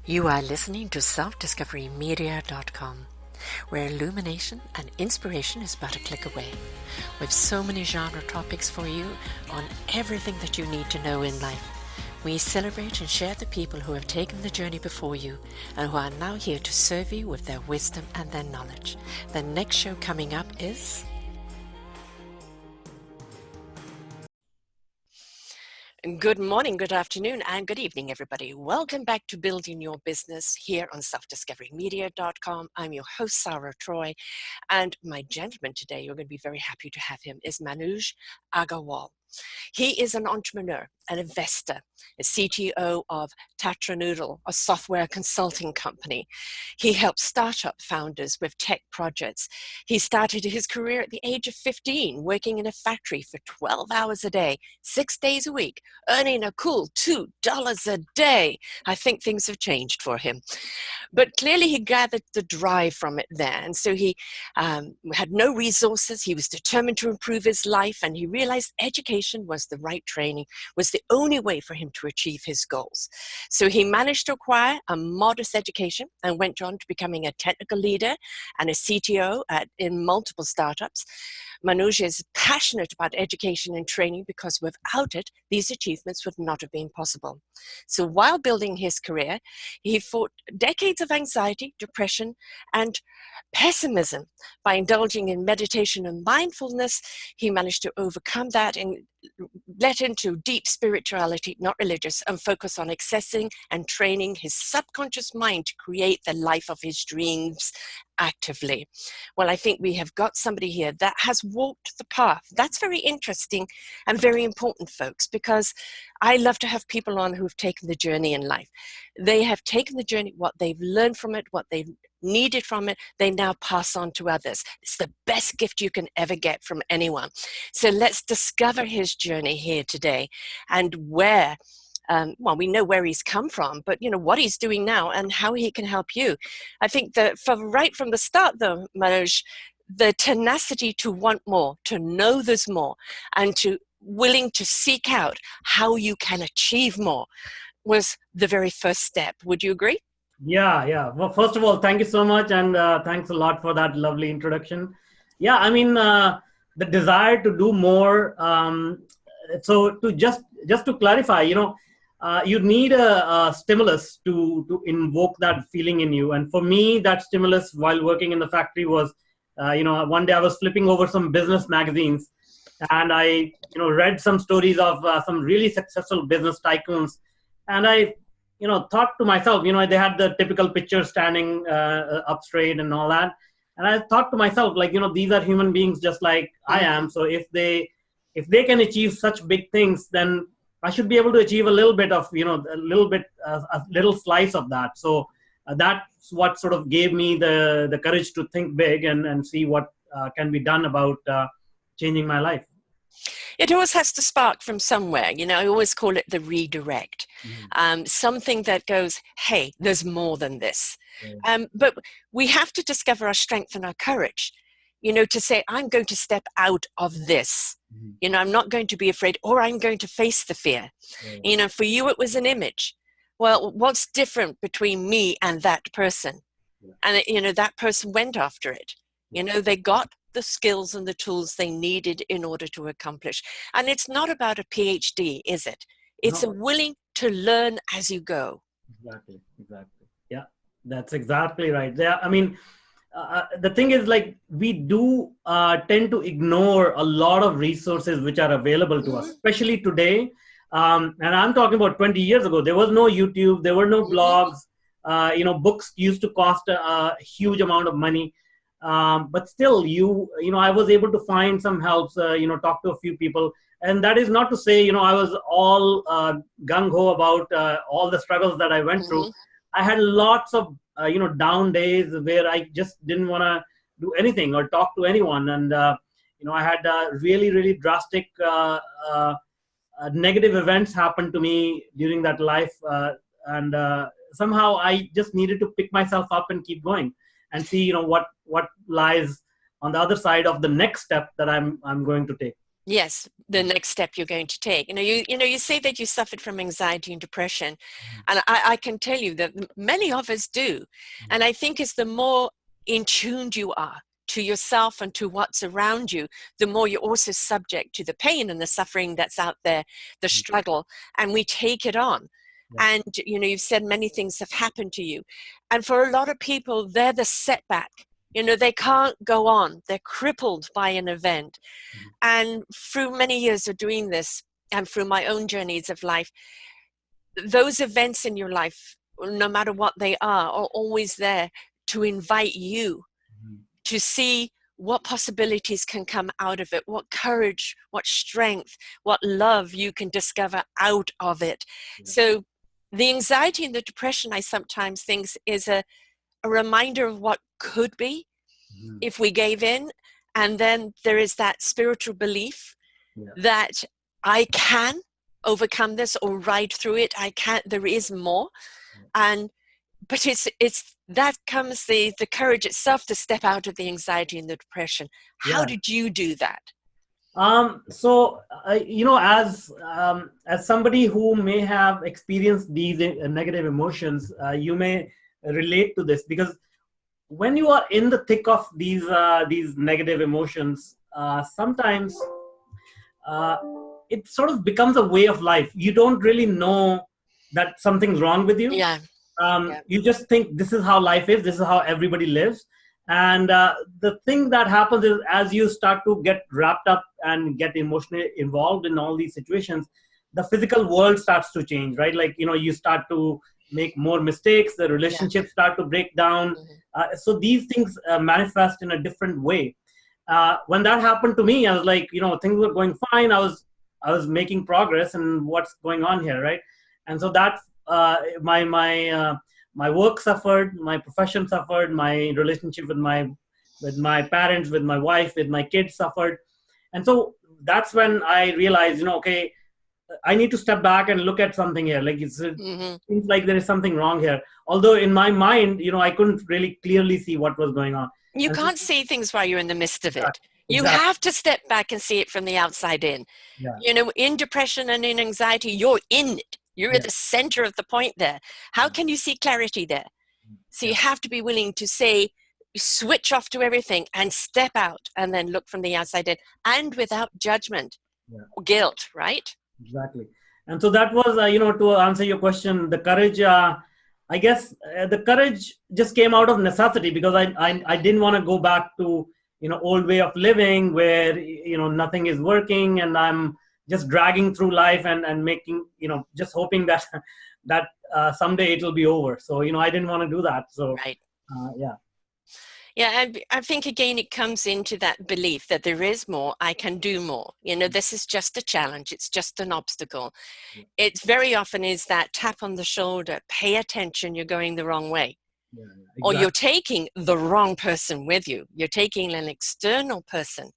You are listening to selfdiscoverymedia.com, where illumination and inspiration is but a click away. With so many genre topics for you on everything that you need to know in life. We celebrate and share the people who have taken the journey before you and who are now here to serve you with their wisdom and their knowledge. The next show coming up is... Good morning, good afternoon, and good evening, everybody. Welcome back to Building Your Business here on selfdiscoverymedia.com. I'm your host, Sara Troy, and my gentleman today, you're going to be very happy to have him, is Manuj Agarwal. He is an entrepreneur, an investor, a CTO of Tatra Noodle, a software consulting company. He helps startup founders with tech projects. He started his career at the age of 15, working in a factory for 12 hours a day, 6 days a week, earning a cool $2 a day. I think things have changed for him. But clearly he gathered the drive from it there. And so he had no resources. He was determined to improve his life, and he realized education was the right training, was the only way for him to achieve his goals. So he managed to acquire a modest education and went on to becoming a technical leader and a CTO in multiple startups. Manuj is passionate about education and training because without it, these achievements would not have been possible. So while building his career, he fought decades of anxiety, depression, and pessimism. By indulging in meditation and mindfulness, he managed to overcome that and let into deep spirituality, not religious, and focus on accessing and training his subconscious mind to create the life of his dreams actively. Well, I think we have got somebody here that has walked the path. That's very interesting and very important, folks, because I love to have people on who've taken the journey in life. They have taken the journey, what they've learned from it, what they've needed from it, they now pass on to others. It's the best gift you can ever get from anyone. So let's discover his journey here today and where, well, we know where he's come from, but you know what he's doing now and how he can help you. I think that right from the start, though, Manuj, the tenacity to want more, to know there's more, and to willing to seek out how you can achieve more was the very first step. Would you agree? Yeah. Well, first of all, thank you so much, and thanks a lot for that lovely introduction. Yeah, I mean, the desire to do more. So to just to clarify, you need a stimulus to invoke that feeling in you. And for me, that stimulus while working in the factory was, one day I was flipping over some business magazines, and I, read some stories of some really successful business tycoons, and I thought to myself, they had the typical picture standing up straight and all that. And I thought to myself, like, these are human beings just like I am. So if they can achieve such big things, then I should be able to achieve a little bit of, a little slice of that. So that's what sort of gave me the courage to think big and see what can be done about changing my life. It always has to spark from somewhere. I always call it the redirect. Something that goes, hey, there's more than this. But we have to discover our strength and our courage, to say, I'm going to step out of this. I'm not going to be afraid, or I'm going to face the fear. For you, it was an image. Well, what's different between me and that person? And, that person went after it. They got the skills and the tools they needed in order to accomplish. And it's not about a PhD, is it? It's a willing to learn as you go. Exactly. Yeah, that's exactly right. Yeah, I mean, the thing is, like, we do tend to ignore a lot of resources which are available to us, especially today. And I'm talking about 20 years ago. There was no YouTube, there were no blogs. Books used to cost a huge amount of money. But still, I was able to find some helps, talk to a few people. And that is not to say, I was all gung-ho about all the struggles that I went through. I had lots of, down days where I just didn't want to do anything or talk to anyone. And, I had really, really drastic negative events happen to me during that life. And somehow I just needed to pick myself up and keep going and see, what lies on the other side of the next step that I'm going to take. Yes, the next step you're going to take. You say that you suffered from anxiety and depression, and I can tell you that many of us do. And I think it's the more in tuned you are to yourself and to what's around you, the more you're also subject to the pain and the suffering that's out there, the struggle, and we take it on. Yeah. And you've said many things have happened to you, and for a lot of people, they're the setback. They can't go on. They're crippled by an event. And through many years of doing this and through my own journeys of life, those events in your life, no matter what they are always there to invite you to see what possibilities can come out of it, what courage, what strength, what love you can discover out of it. Yeah. So the anxiety and the depression, I sometimes think, is a reminder of what could be if we gave in. And then there is that spiritual belief that I can overcome this or ride through it. I can, there is more. But it's that comes the courage itself to step out of the anxiety and the depression. How did you do that? So as somebody who may have experienced these negative emotions, you may relate to this, because when you are in the thick of these negative emotions, sometimes it sort of becomes a way of life. You don't really know that something's wrong with you. You just think this is how life is. This is how everybody lives. And the thing that happens is, as you start to get wrapped up and get emotionally involved in all these situations, the physical world starts to change, right? Like, you start to make more mistakes, the relationships start to break down. So these things manifest in a different way. When that happened to me, I was like, things were going fine. I was making progress, and what's going on here, right? And so that my work suffered, my profession suffered, my relationship with my parents, with my wife, with my kids suffered. And so that's when I realized, okay, I need to step back and look at something here. Like it seems like there is something wrong here. Although in my mind, I couldn't really clearly see what was going on. You can't see things while you're in the midst of it. You have to step back and see it from the outside in. In depression and in anxiety, you're in it. You're at the center of the point there. How can you see clarity there? So you have to be willing to say, switch off to everything and step out and then look from the outside in, and without judgment or guilt, right? Exactly. And so that was, to answer your question, the courage, I guess the courage just came out of necessity, because I didn't want to go back to, old way of living where, nothing is working and I'm just dragging through life and making, just hoping that someday it'll be over. So, I didn't want to do that. So, Yeah, I think, again, it comes into that belief that there is more, I can do more. This is just a challenge. It's just an obstacle. It very often is that tap on the shoulder, pay attention, you're going the wrong way. Exactly. Or you're taking the wrong person with you. You're taking an external person,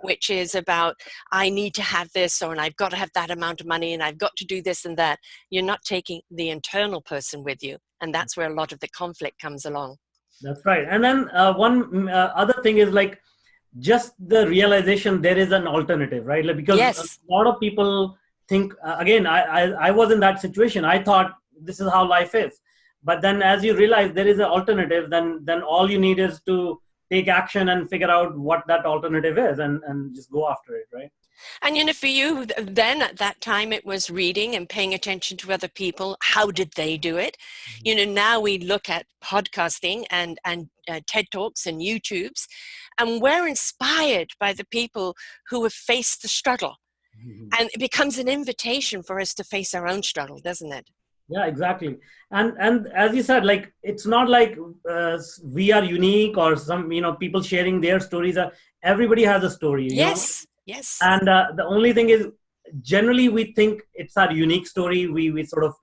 which is about, I need to have this, or and I've got to have that amount of money, and I've got to do this and that. You're not taking the internal person with you. And that's where a lot of the conflict comes along. That's right. And then one other thing is, like, just the realization there is an alternative, right? Like, because a lot of people think, again, I was in that situation. I thought this is how life is. But then as you realize there is an alternative, then all you need is to take action and figure out what that alternative is and just go after it, right? And for you then, at that time, it was reading and paying attention to other people. How did they do it? Now we look at podcasting and TED Talks and YouTubes, and we're inspired by the people who have faced the struggle. And it becomes an invitation for us to face our own struggle, doesn't it? Yeah, exactly. And as you said, like, it's not like we are unique or some, people sharing their stories. Everybody has a story. Yes. And the only thing is, generally we think it's our unique story. We sort of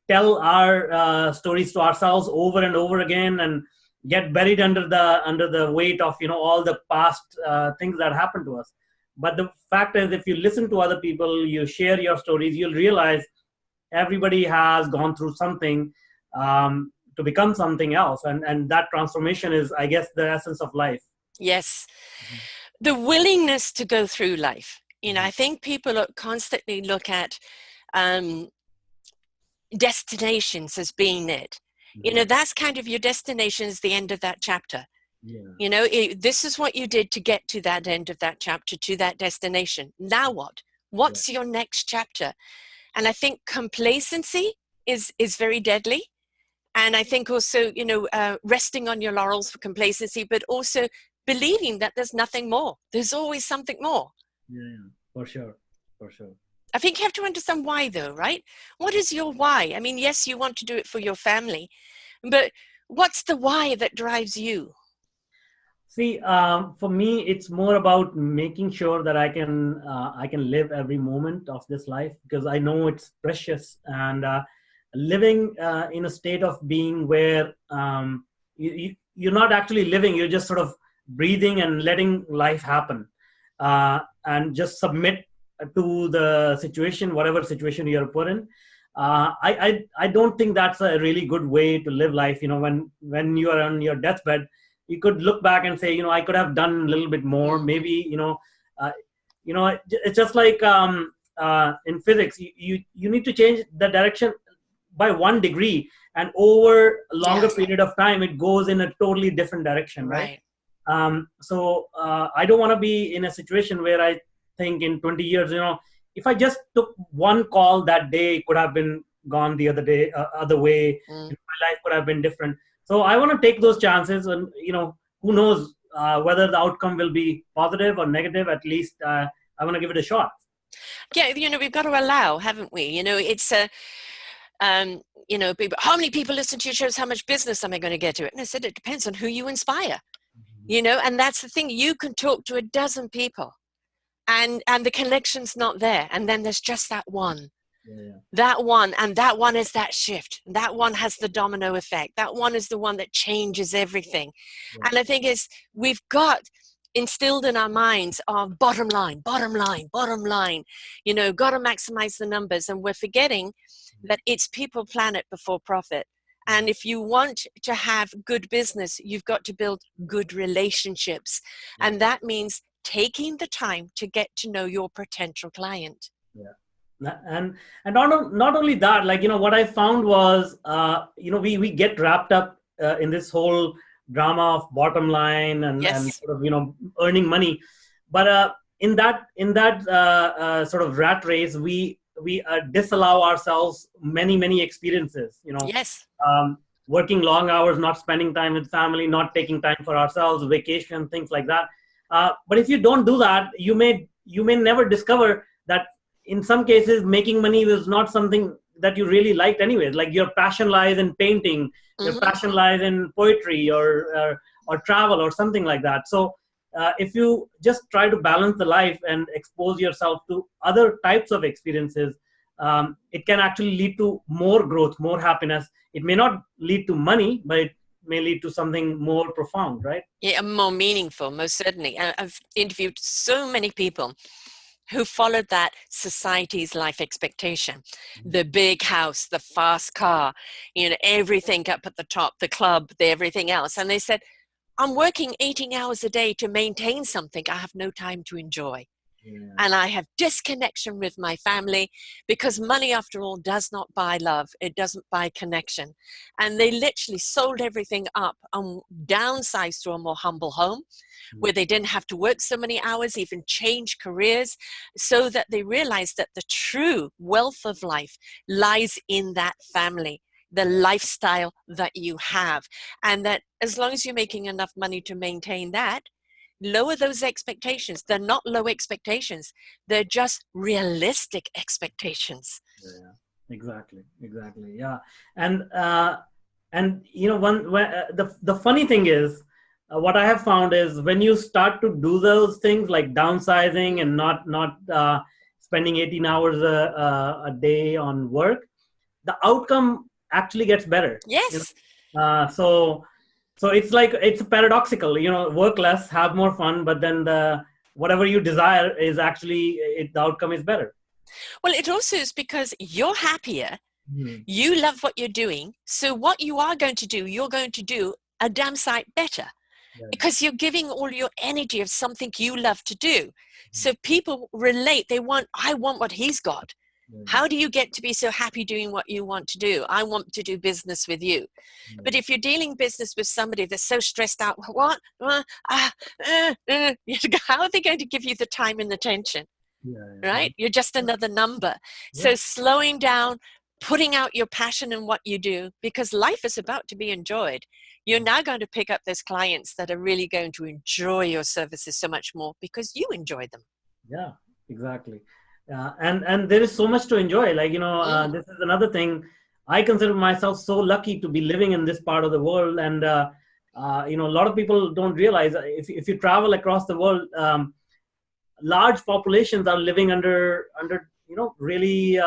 tell our stories to ourselves over and over again and get buried under the weight of, all the past things that happened to us. But the fact is, if you listen to other people, you share your stories, you'll realize everybody has gone through something to become something else. And that transformation is, I guess, the essence of life. Yes. The willingness to go through life I think people constantly look at um, destinations as being it. That's kind of your destination is the end of that chapter. Yeah. This is what you did to get to that end of that chapter, to that destination. Now what? Yeah. What's your next chapter? And I think complacency is very deadly. And I think also, resting on your laurels for complacency, but also believing that there's nothing more. There's always something more. Yeah. For sure. For sure. I think you have to understand why, though, right? What is your why? I mean, yes, you want to do it for your family, but what's the why that drives you? See, for me, it's more about making sure that I can live every moment of this life, because I know it's precious, and living in a state of being where you're not actually living, you're just sort of breathing and letting life happen, and just submit to the situation, whatever situation you're put in. I don't think that's a really good way to live life. When you are on your deathbed, you could look back and say, I could have done a little bit more. Maybe, uh, it's just like in physics, you need to change the direction by 1 degree, and over a longer Yes. period of time, it goes in a totally different direction, right? Right. So I don't want to be in a situation where I think in 20 years, if I just took one call that day, it could have been gone the other day, other way. My life could have been different. So I want to take those chances, and who knows whether the outcome will be positive or negative. At least I want to give it a shot. Yeah, we've got to allow, haven't we? It's a, people, how many people listen to your shows? How much business am I going to get to it? And I said, it depends on who you inspire, and that's the thing. You can talk to a dozen people and the connection's not there. And then there's just that one. Yeah. That one, and that one is that shift. That one has the domino effect. That one is the one that changes everything. Yeah. And I think we've got instilled in our minds of bottom line, bottom line, bottom line, got to maximize the numbers. And we're forgetting that it's people, planet before profit. And if you want to have good business, you've got to build good relationships. And that means taking the time to get to know your potential client. Yeah. And not only that, like, what I found was, we get wrapped up in this whole drama of bottom line and Yes. sort of, earning money. But in that sort of rat race, we disallow ourselves many experiences, Yes. working long hours, not spending time with family, not taking time for ourselves, vacation, things like that. But if you don't do that, you may never discover that in some cases making money was not something that you really liked anyways. Like, your passion lies in painting, your passion lies in poetry, or travel, or something like that. So if you just try to balance the life and expose yourself to other types of experiences, it can actually lead to more growth, more happiness. It may not lead to money, but it may lead to something more profound, right? Yeah, more meaningful, most certainly. I've interviewed so many people who followed that society's life expectation, the big house, the fast car, everything up at the top, the club, everything else. And they said, I'm working 18 hours a day to maintain something I have no time to enjoy. Yeah. And I have disconnection with my family, because money, after all, does not buy love. It doesn't buy connection. And they literally sold everything up and downsized to a more humble home where they didn't have to work so many hours, even change careers, so that they realized that the true wealth of life lies in that family, the lifestyle that you have. And that as long as you're making enough money to maintain that, lower those expectations. They're not low expectations. They're just realistic expectations. Yeah, exactly. Yeah. And the funny thing is, what I have found is, when you start to do those things like downsizing and not spending 18 hours a day on work, the outcome actually gets better. Yes. So it's paradoxical. Work less, have more fun, but then whatever you desire is actually, the outcome is better. Well, it also is because you're happier. You love what you're doing. So what you are going to do, you're going to do a damn sight better. Yeah. because you're giving all your energy of something you love to do. So people relate. I want what he's got. Yeah. How do you get to be so happy doing what you want to do? I want to do business with you. But if you're dealing business with somebody that's so stressed out, what? How are they going to give you the time and attention? Yeah. Right? You're just another number. Yeah. So slowing down, putting out your passion in what you do, because life is about to be enjoyed. You're now going to pick up those clients that are really going to enjoy your services so much more because you enjoy them. Yeah, exactly. And there is so much to enjoy. Like, Mm. this is another thing. I consider myself so lucky to be living in this part of the world. And, a lot of people don't realize if you travel across the world, large populations are living under really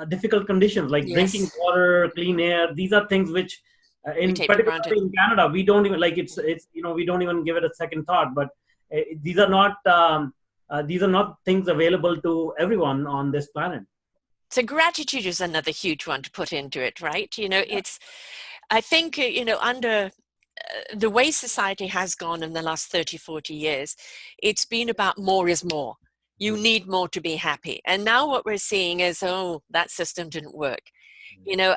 difficult conditions, like drinking Yes, water, clean air. These are things which, we in take for granted. particularly in Canada, we don't even like it's we don't even give it a second thought. But these are not things available to everyone on this planet. So gratitude is another huge one to put into it, right? I think, under the way society has gone in the last 30, 40 years, it's been about more is more. You need more to be happy. And now what we're seeing is, oh, that system didn't work. You know,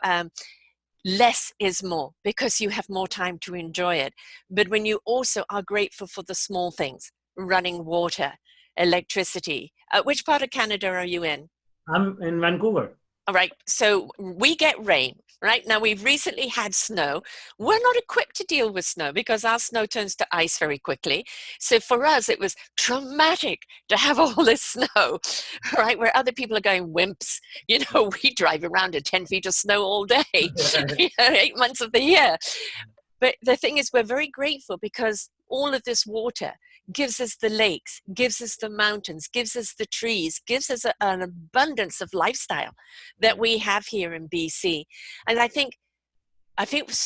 less is more because you have more time to enjoy it. But when you also are grateful for the small things, running water, electricity. Which part of Canada are you in? I'm in Vancouver. All right, so we get rain, right? Now we've recently had snow. We're not equipped to deal with snow because our snow turns to ice very quickly. So for us, it was traumatic to have all this snow, right? Where other people are going wimps. We drive around in 10 feet of snow all day, 8 months of the year. But the thing is, we're very grateful because all of this water gives us the lakes, gives us the mountains, gives us the trees, gives us an abundance of lifestyle that we have here in BC. And I think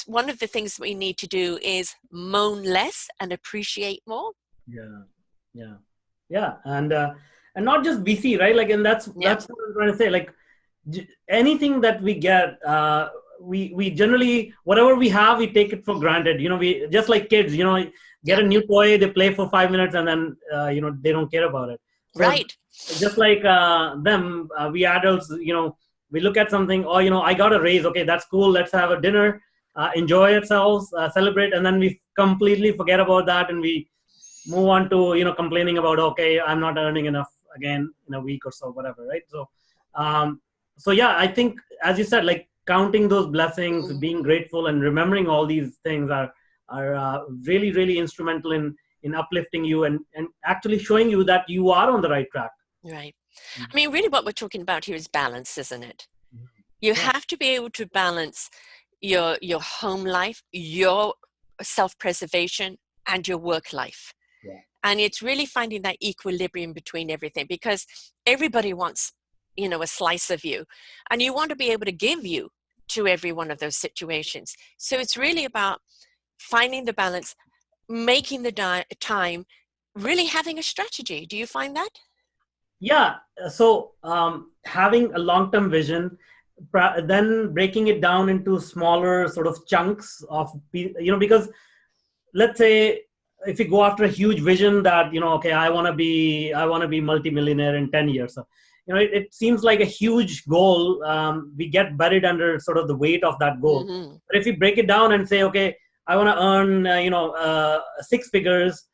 one of the things we need to do is moan less and appreciate more. Yeah, yeah, yeah, and not just BC, right? Like, and that's Yeah, what I'm trying to say. Like, anything that we get, we generally, whatever we have, we take it for granted. We just like kids. Get yeah, a new toy, they play for 5 minutes, and then they don't care about it. So right. just like them, we adults, we look at something. Oh, I got a raise. Okay, that's cool. Let's have a dinner, enjoy ourselves, celebrate, and then we completely forget about that, and we move on to complaining about, okay, I'm not earning enough again in a week or so, whatever, right? So yeah, I think, as you said, like, counting those blessings, Mm, being grateful, and remembering all these things are really, really instrumental in uplifting you, and actually showing you that you are on the right track. right. I mean, really what we're talking about here is balance, isn't it? You Yeah, have to be able to balance your home life, your self-preservation, and your work life. yeah, And it's really finding that equilibrium between everything, because everybody wants, a slice of you, and you want to be able to give you to every one of those situations. So it's really about finding the balance, making the time, really having a strategy. Do you find that? yeah. So having a long-term vision, then breaking it down into smaller sort of chunks of, because let's say if you go after a huge vision that, okay, I want to be multimillionaire in 10 years. So, it seems like a huge goal. We get buried under sort of the weight of that goal. Mm-hmm. But if you break it down and say, okay, I want to earn six figures.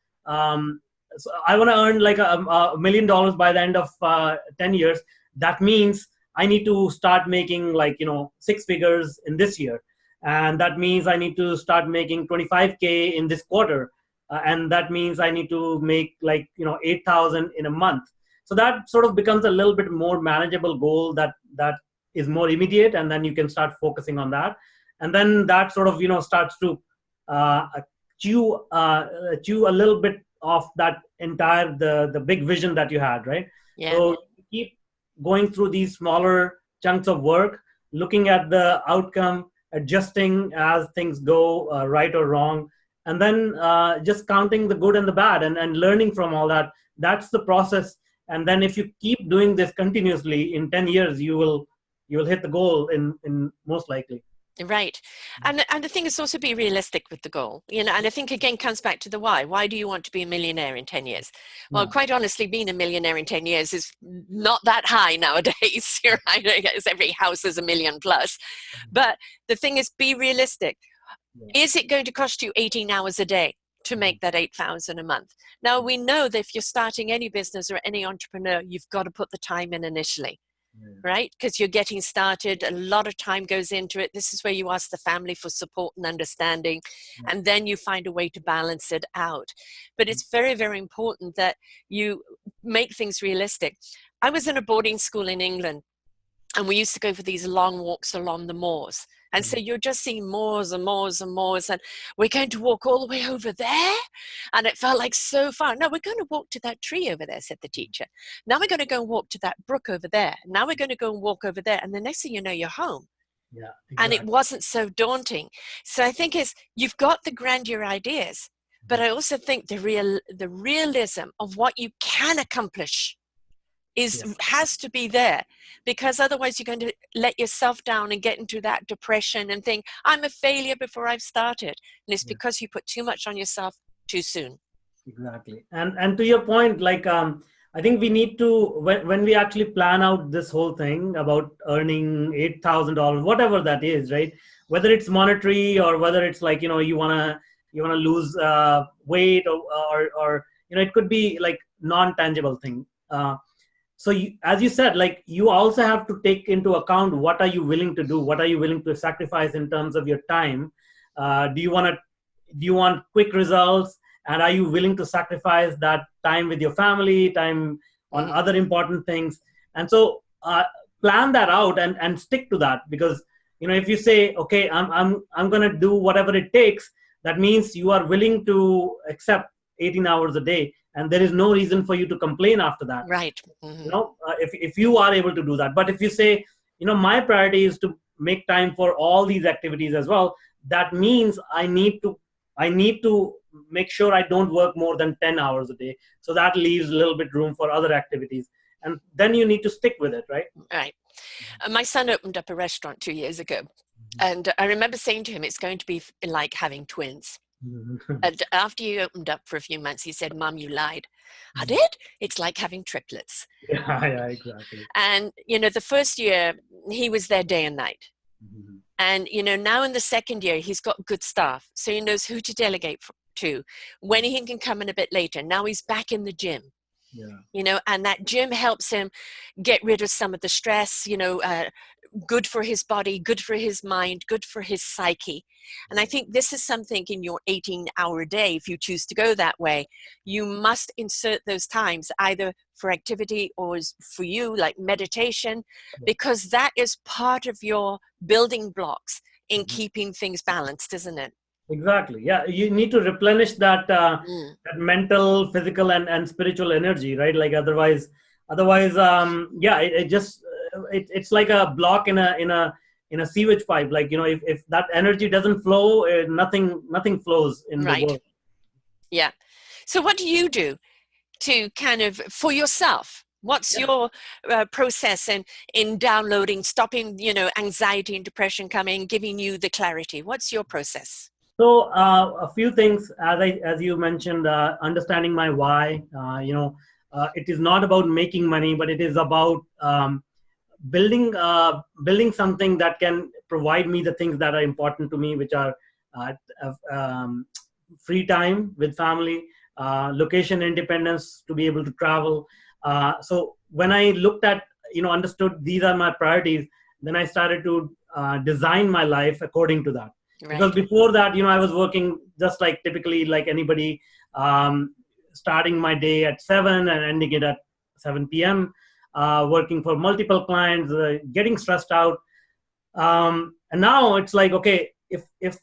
So I want to earn like $1 million by the end of 10 years. That means I need to start making, like, six figures in this year, and that means I need to start making 25K in this quarter, and that means I need to make, like, 8,000 in a month. So that sort of becomes a little bit more manageable goal, that is more immediate, and then you can start focusing on that, and then that sort of starts to uh, chew a little bit of that entire the big vision that you had, right? Yeah. So you keep going through these smaller chunks of work, looking at the outcome, adjusting as things go, right or wrong, and then just counting the good and the bad, and learning from all that. That's the process. And then if you keep doing this continuously, in 10 years you will hit the goal in most likely. Right. And the thing is also be realistic with the goal, and I think again comes back to the why. Why do you want to be a millionaire in 10 years? Well, Yeah. quite honestly, being a millionaire in 10 years is not that high nowadays. I guess every house is $1 million plus. But the thing is, be realistic. Yeah. Is it going to cost you 18 hours a day to make that 8,000 a month? Now, we know that if you're starting any business or any entrepreneur, you've got to put the time in initially. Right? Because you're getting started, a lot of time goes into it. This is where you ask the family for support and understanding, and then you find a way to balance it out. But it's very, very important that you make things realistic. I was in a boarding school in England, and we used to go for these long walks along the moors. And so you're just seeing moors and moors and moors, and we're going to walk all the way over there. And it felt like so far. No, we're going to walk to that tree over there, said the teacher. Now we're going to go and walk to that brook over there. Now we're going to go and walk over there. And the next thing you know, you're home. Yeah, And exactly. it wasn't so daunting. So I think you've got the grandeur ideas, but I also think the realism of what you can accomplish has to be there, because otherwise you're going to let yourself down and get into that depression and think, I'm a failure before I've started. And it's because you put too much on yourself too soon. Exactly. And to your point, like I think we need to, when we actually plan out this whole thing about earning $8,000, whatever that is, right? Whether it's monetary or whether it's like, you wanna lose weight, or it could be like non-tangible thing. So as you said, like, you also have to take into account, what are you willing to do? What are you willing to sacrifice in terms of your time? Do you want quick results? And are you willing to sacrifice that time with your family, time on other important things? And so plan that out and stick to that, because if you say, okay, I'm going to do whatever it takes, that means you are willing to accept 18 hours a day, and there is no reason for you to complain after that. Right. If you are able to do that. But if you say, my priority is to make time for all these activities as well, that means I need to make sure I don't work more than 10 hours a day. So that leaves a little bit room for other activities. And then you need to stick with it, right? Right. My son opened up a restaurant 2 years ago. And I remember saying to him, it's going to be like having twins. And after he opened up for a few months, he said, Mom, you lied. I did? It's like having triplets. Yeah, exactly. And, the first year, he was there day and night. And, now in the second year, he's got good staff. So he knows who to delegate to, when he can come in a bit later. Now he's back in the gym. And that gym helps him get rid of some of the stress, good for his body, good for his mind, good for his psyche. And I think this is something in your 18-hour day, if you choose to go that way, you must insert those times either for activity or for you, like meditation, because that is part of your building blocks in keeping things balanced, isn't it? Exactly. Yeah, you need to replenish that that mental, physical, and spiritual energy, right? Like otherwise, it's like a block in a sewage pipe. Like if that energy doesn't flow, nothing flows in the world. Yeah. So what do you do to kind of, for yourself? What's your process in downloading, stopping anxiety and depression coming, giving you the clarity? What's your process? So a few things, as you mentioned, understanding my why. It is not about making money, but it is about building something that can provide me the things that are important to me, which are free time with family, location independence to be able to travel. So when I looked at, understood these are my priorities, then I started to design my life according to that. Right. Because before that, I was working just like typically like anybody, starting my day at 7 and ending it at 7 p.m., working for multiple clients, getting stressed out. And now it's like, okay, if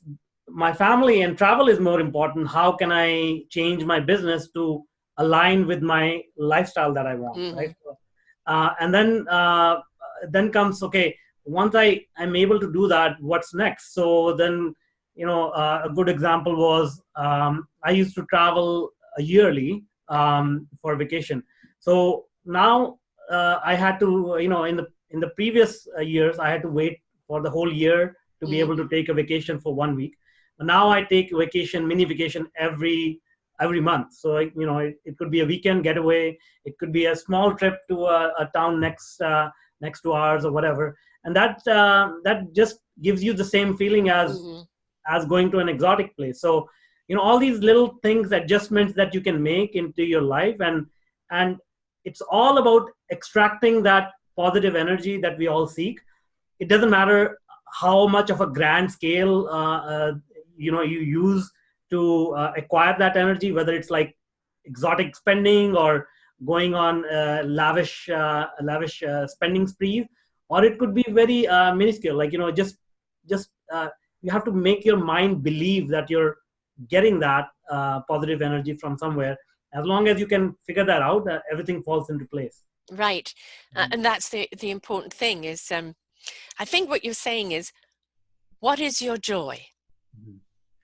my family and travel is more important, how can I change my business to align with my lifestyle that I want, right? And then comes, okay, once I'm able to do that, what's next? So then, a good example was I used to travel yearly for vacation. So now I had to, in the previous years, I had to wait for the whole year to be able to take a vacation for 1 week. But now I take vacation, mini vacation every month. So it could be a weekend getaway, it could be a small trip to a town next to ours or whatever, and that just gives you the same feeling as going to an exotic place. So all these little things, adjustments that you can make into your life, and it's all about extracting that positive energy that we all seek. It doesn't matter how much of a grand scale you use to acquire that energy, whether it's like exotic spending or going on lavish spending sprees, or it could be very minuscule, like just you have to make your mind believe that you're getting that positive energy from somewhere. As long as you can figure that out, everything falls into place. Right. And that's the important thing is, I think what you're saying is, what is your joy?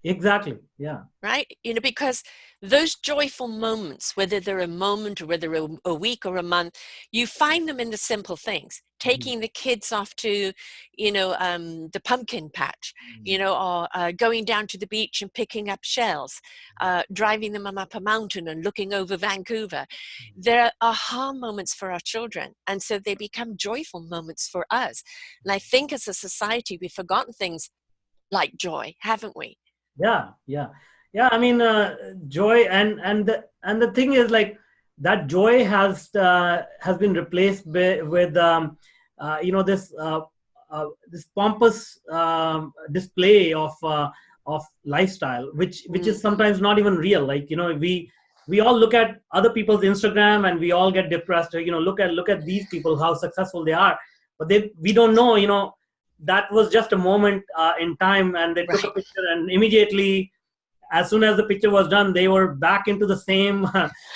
Exactly. Yeah. Right. Because those joyful moments, whether they're a moment or whether a week or a month, you find them in the simple things. Taking the kids off to, the pumpkin patch, or going down to the beach and picking up shells, driving them up a mountain and looking over Vancouver. They're aha moments for our children. And so they become joyful moments for us. And I think as a society, we've forgotten things like joy, haven't we? Yeah. I mean, joy and the thing is, like, that joy has been replaced with this pompous display of lifestyle, which is sometimes not even real. Like, we all look at other people's Instagram and we all get depressed. Look at these people, how successful they are, but we don't know. That was just a moment in time, and they took a picture, and immediately, as soon as the picture was done, they were back into the same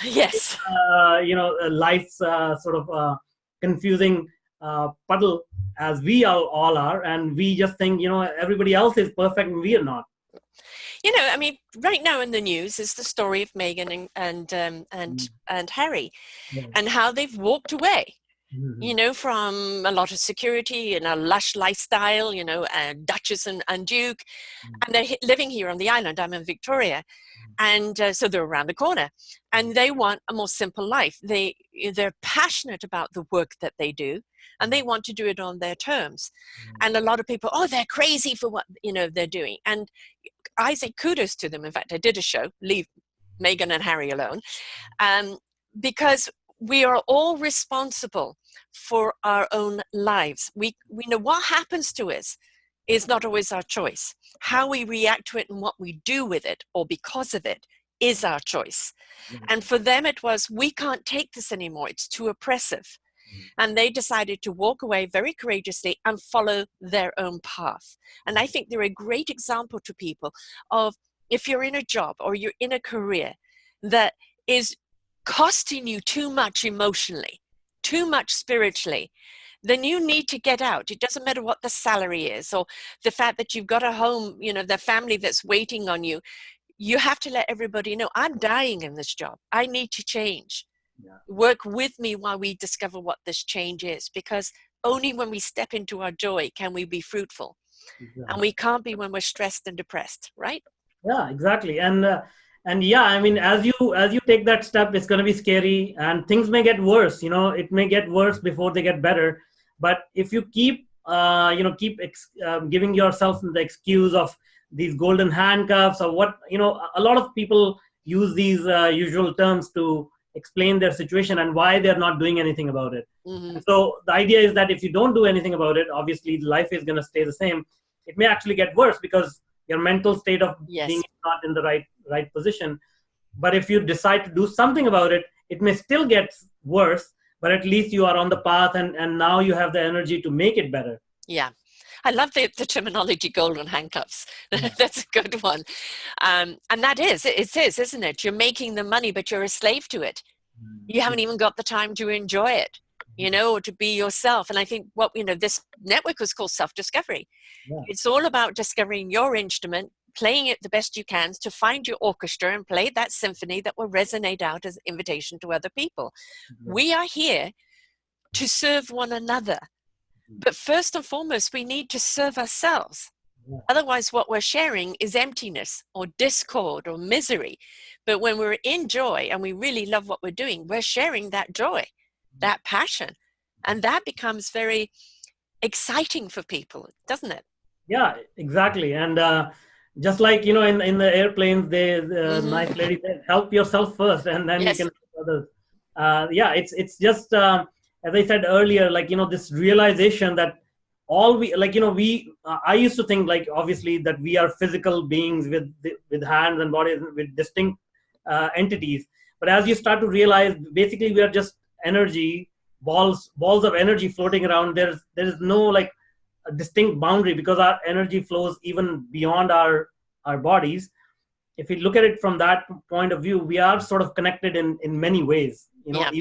yes life's sort of confusing puddle as we all are, and we just think everybody else is perfect and we are not. I mean, right now in the news is the story of Meghan and Harry, and how they've walked away. From a lot of security and a lush lifestyle, Duchess and Duke, and they're living here on the island. I'm in Victoria, and so they're around the corner, and they want a more simple life. They're passionate about the work that they do, and they want to do it on their terms. And a lot of people, they're crazy for what they're doing, and I say kudos to them. In fact, I did a show, Leave Meghan and Harry Alone, because we are all responsible for our own lives. We know what happens to us is not always our choice. How we react to it and what we do with it or because of it is our choice. And for them it was, we can't take this anymore. It's too oppressive. And they decided to walk away very courageously and follow their own path. And I think they're a great example to people of, if you're in a job or you're in a career that is costing you too much emotionally, too much spiritually, then you need to get out. It doesn't matter what the salary is or the fact that you've got a home, the family that's waiting on you. You have to let everybody know, I'm dying in this job. I need to change. Work with me while we discover what this change is, because only when we step into our joy can we be fruitful. And we can't be when we're stressed and depressed, right? Yeah, exactly. And yeah, I mean, as you take that step, it's going to be scary, and things may get worse. It may get worse before they get better. But if you keep giving yourself the excuse of these golden handcuffs or what, a lot of people use these usual terms to explain their situation and why they're not doing anything about it. So the idea is that if you don't do anything about it, obviously life is going to stay the same. It may actually get worse because your mental state of being not in the right position. But if you decide to do something about it, it may still get worse, but at least you are on the path, and now you have the energy to make it better. Yeah. I love the terminology golden handcuffs. That's a good one. And that is, it is, isn't it? You're making the money, but you're a slave to it. You haven't even got the time to enjoy it, or to be yourself. And I think this network was called Self-Discovery. It's all about discovering your instrument, playing it the best you can to find your orchestra and play that symphony that will resonate out as an invitation to other people. We are here to serve one another. But first and foremost, we need to serve ourselves. Yeah. Otherwise, what we're sharing is emptiness or discord or misery. But when we're in joy and we really love what we're doing, we're sharing that joy, that passion. And that becomes very exciting for people, doesn't it? Yeah, exactly. And just like, in the airplanes, the Mm-hmm. nice lady said, help yourself first, and then you can Yes. help others. Yeah, it's just, as I said earlier, like, this realization that all we, like, we, I used to think, like, obviously, that we are physical beings with hands and bodies, with distinct entities. But as you start to realize, basically, we are just energy, balls of energy floating around. There is no, like, a distinct boundary, because our energy flows even beyond our bodies. If we look at it from that point of view, we are sort of connected in many ways, Yeah.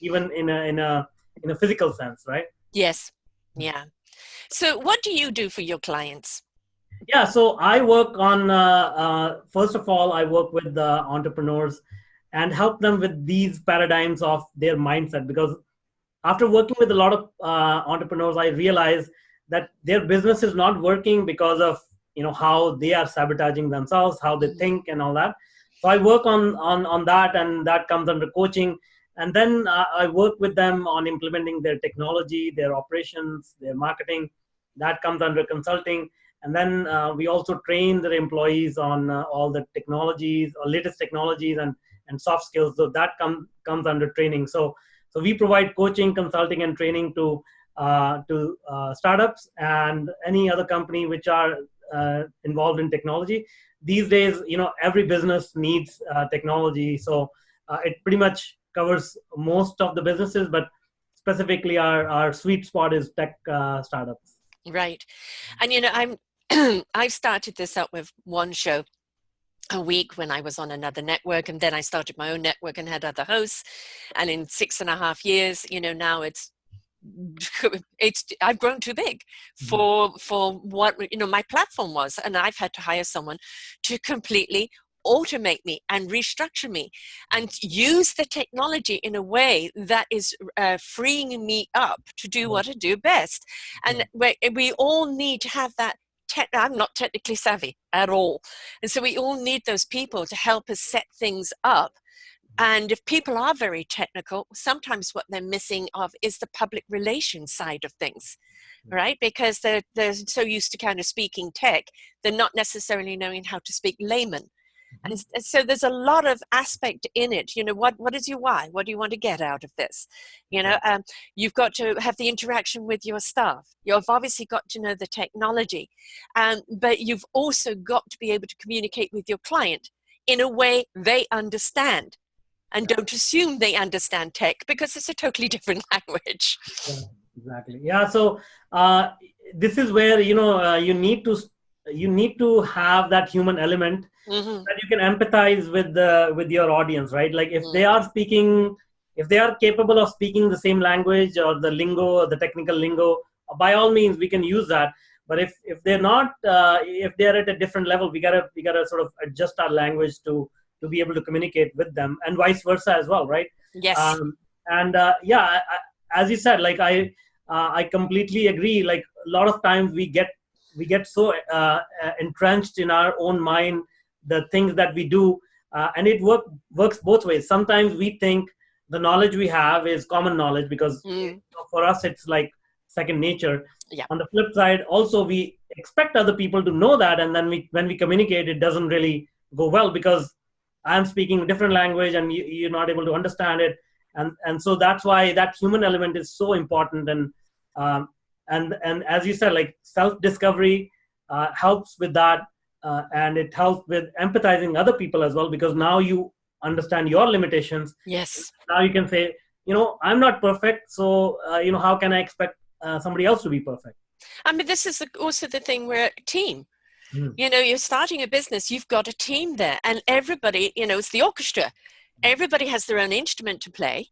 even in a physical sense, right? Yes. Yeah. So what do you do for your clients? Yeah, so I work on, first of all, I work with the entrepreneurs and help them with these paradigms of their mindset, because after working with a lot of entrepreneurs, I realized that their business is not working because of, how they are sabotaging themselves, how they Mhm. think, and all that. So I work on that, and that comes under coaching. And then I work with them on implementing their technology, their operations, their marketing. That comes under consulting. And then we also train their employees on all the technologies or latest technologies and soft skills. So that comes under training. So we provide coaching, consulting, and training to startups and any other company which are involved in technology. These days, every business needs technology, so it pretty much covers most of the businesses. But specifically, our sweet spot is tech startups. Right. And I'm I've started this up with one show a week when I was on another network, and then I started my own network and had other hosts. And in 6.5 years, now it's I've grown too big Mhm. for what my platform was, and I've had to hire someone to completely automate me and restructure me and use the technology in a way that is freeing me up to do Yeah, what I do best. yeah, And we all need to have that. I'm not technically savvy at all, and so we all need those people to help us set things up. And if people are very technical, sometimes what they're missing of is the public relations side of things, right? Because they're so used to kind of speaking tech, they're not necessarily knowing how to speak layman. Mhm. And so there's a lot of aspect in it. What is your why? What do you want to get out of this? You know, Yeah, um, you've got to have the interaction with your staff. You've obviously got to know the technology, but you've also got to be able to communicate with your client in a way they understand, and yeah. don't assume they understand tech because it's a totally different language. Yeah, exactly. Yeah. So this is where, you need to have that human element, Mm-hmm. that you can empathize with your audience, right? Like, if they are capable of speaking the same language or the lingo, the technical lingo, by all means we can use that. But if they're not, if they're at a different level, we gotta sort of adjust our language to be able to communicate with them, and vice versa as well, right? Yes. um, and yeah, as you said, like, I completely agree. Like, a lot of times we get so entrenched in our own mind, the things that we do, and it works both ways. Sometimes we think the knowledge we have is common knowledge, because Mm, for us it's like second nature. yeah. On the flip side, also, we expect other people to know that, and then when we communicate, it doesn't really go well, because I'm speaking a different language and you're not able to understand it. And so that's why that human element is so important. Um, and as you said, like, self discovery helps with that, and it helps with empathizing other people as well, because now you understand your limitations. Yes. Now you can say, I'm not perfect, so how can I expect somebody else to be perfect? I mean, this is also the thing where team. Mm. You're starting a business, you've got a team there, and everybody, it's the orchestra. Everybody has their own instrument to play,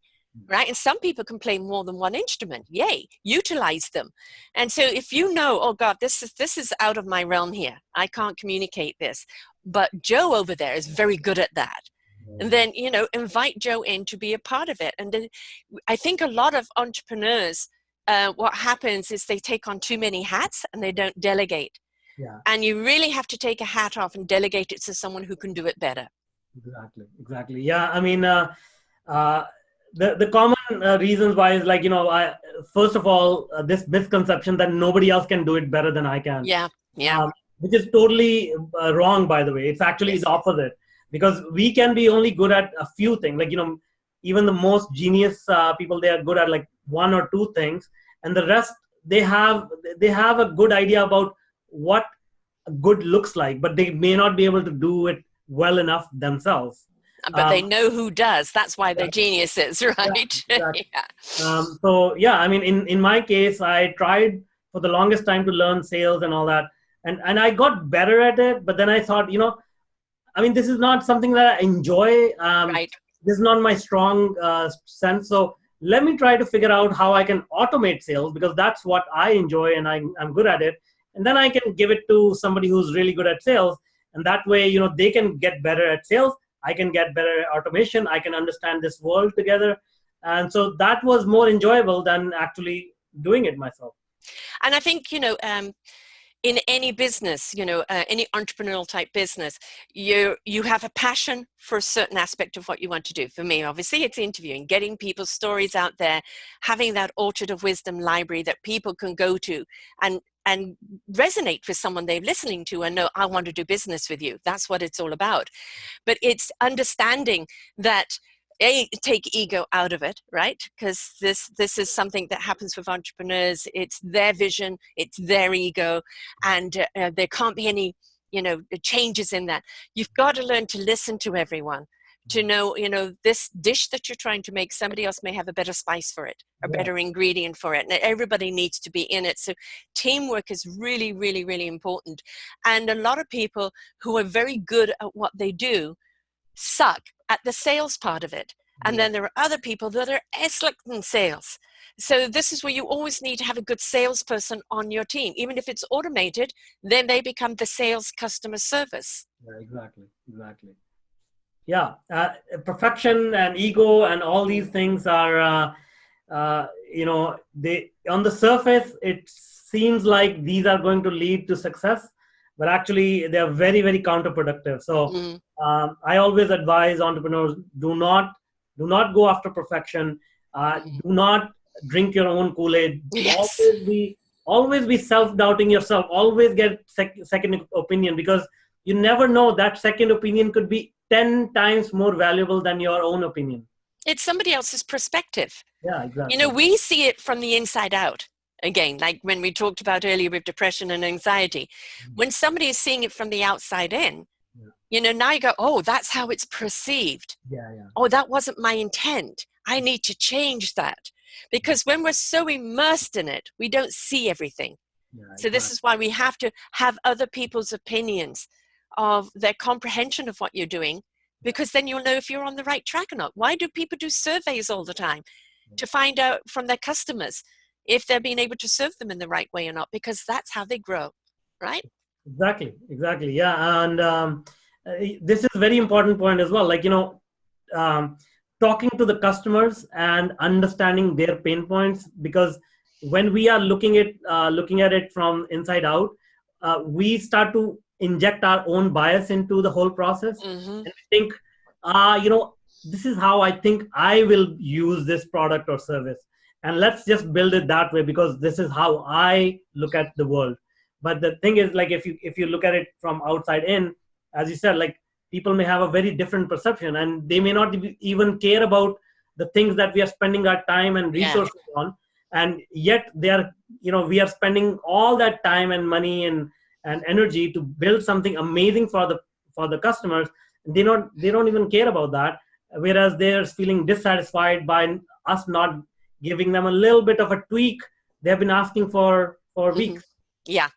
right? And some people can play more than one instrument. Yay, utilize them. And so if oh God, this is out of my realm here. I can't communicate this. But Joe over there is very good at that. And then, invite Joe in to be a part of it. And then I think a lot of entrepreneurs, what happens is they take on too many hats and they don't delegate. Yeah. And you really have to take a hat off and delegate it to someone who can do it better. Exactly. Exactly. Yeah. I mean, uh, the common reasons why is like, first of all, this misconception that nobody else can do it better than I can, Yeah. Yeah. which is totally wrong, by the way. It's actually Yes. the opposite, because we can be only good at a few things. Like, even the most genius people, they are good at like one or two things, and the rest, they have a good idea about what good looks like, but they may not be able to do it well enough themselves. But they Um, know who does. That's why they're geniuses, yeah, right? exactly. Yeah. So yeah, I mean, in my case, I tried for the longest time to learn sales and all that, and I got better at it. But then I thought, I mean, this is not something that I enjoy. Right. This is not my strong sense. So let me try to figure out how I can automate sales, because that's what I enjoy and I'm good at it. And then I can give it to somebody who's really good at sales. And that way, they can get better at sales. I can get better at automation. I can understand this world together. And so that was more enjoyable than actually doing it myself. And I think, in any business, any entrepreneurial type business, you have a passion for a certain aspect of what you want to do. For me, obviously, it's interviewing, getting people's stories out there, having that orchard of wisdom library that people can go to and resonate with someone they're listening to and know, I want to do business with you. That's what it's all about. But it's understanding that take ego out of it, right? Because this is something that happens with entrepreneurs. It's their vision, it's their ego, and there can't be any changes in that. You've got to learn to listen to everyone, to know this dish that you're trying to make, somebody else may have a better spice for it, a Yeah, better ingredient for it, and everybody needs to be in it. So teamwork is really, really, really important. And a lot of people who are very good at what they do suck at the sales part of it. And yeah, then there are other people that are excellent in sales. So this is where you always need to have a good salesperson on your team. Even if it's automated, then they become the sales customer service. yeah, exactly, exactly. Yeah, perfection and ego and all these things are, they on the surface it seems like these are going to lead to success, but actually they are very, very counterproductive. So Mm, I always advise entrepreneurs: do not go after perfection. Do not drink your own Kool-Aid. yes. Always be self-doubting yourself. Always get second opinion, because you never know, that second opinion could be 10 times more valuable than your own opinion. It's somebody else's perspective. Yeah, exactly. We see it from the inside out. Again, like when we talked about earlier with depression and anxiety, when somebody is seeing it from the outside in, now you go, oh, that's how it's perceived. Yeah, yeah, Oh, that wasn't my intent. I need to change that. Because when we're so immersed in it, we don't see everything. yeah, So this exactly. is why we have to have other people's opinions of their comprehension of what you're doing, because then you'll know if you're on the right track or not. Why do people do surveys all the time? To find out from their customers if they're being able to serve them in the right way or not, because that's how they grow, right? Exactly. Yeah, and this is a very important point as well. Like, um, talking to the customers and understanding their pain points, because when we are looking at it from inside out, we start to inject our own bias into the whole process, Mm-hmm. and we think, uh, you know, this is how I think I will use this product or service, and let's just build it that way because this is how I look at the world. But the thing is, like, if you look at it from outside in, as you said, like, people may have a very different perception, and they may not even care about the things that we are spending our time and Yeah. resources on, and yet we are spending all that time and money and energy to build something amazing for the customers. They don't even care about that, whereas they're feeling dissatisfied by us not giving them a little bit of a tweak they've been asking for Mm-hmm. weeks. Yeah.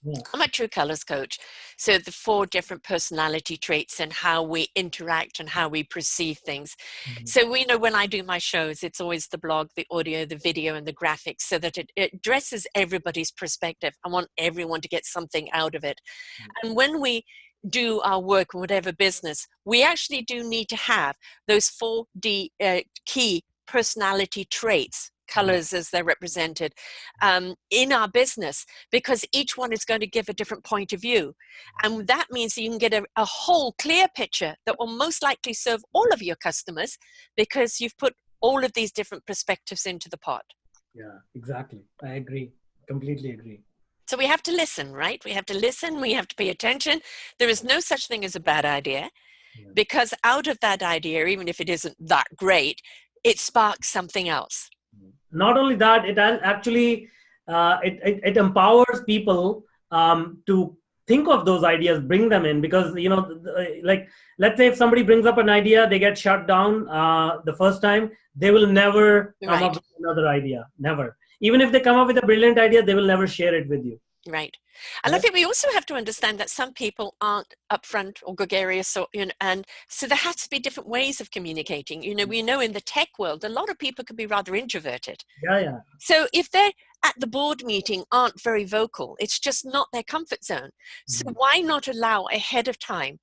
Yeah. I'm a true colors coach. So the 4 different personality traits and how we interact and how we perceive things. Mhm. So we know when I do my shows, it's always the blog, the audio, the video, and the graphics, so that it addresses everybody's perspective. I want everyone to get something out of it. And when we do our work in whatever business, we actually do need to have those 4 key personality traits colors as they're represented in our business, because each one is going to give a different point of view. And that means that you can get a whole clear picture that will most likely serve all of your customers, because you've put all of these different perspectives into the pot. Yeah, exactly. I agree. Completely agree. So we have to listen, right? We have to listen. We have to pay attention. There is no such thing as a bad idea, because out of that idea, even if it isn't that great, it sparks something else. Not only that, it actually it empowers people to think of those ideas, bring them in, because like, let's say if somebody brings up an idea, they get shut down the first time, they will never come up with another idea. Never. Even if they come up with a brilliant idea, they will never share it with you. Right. And I think we also have to understand that some people aren't upfront or gregarious, or, and so there has to be different ways of communicating. We know in the tech world, a lot of people can be rather introverted. Yeah. So if they're at the board meeting aren't very vocal, it's just not their comfort zone. So why not allow ahead of time,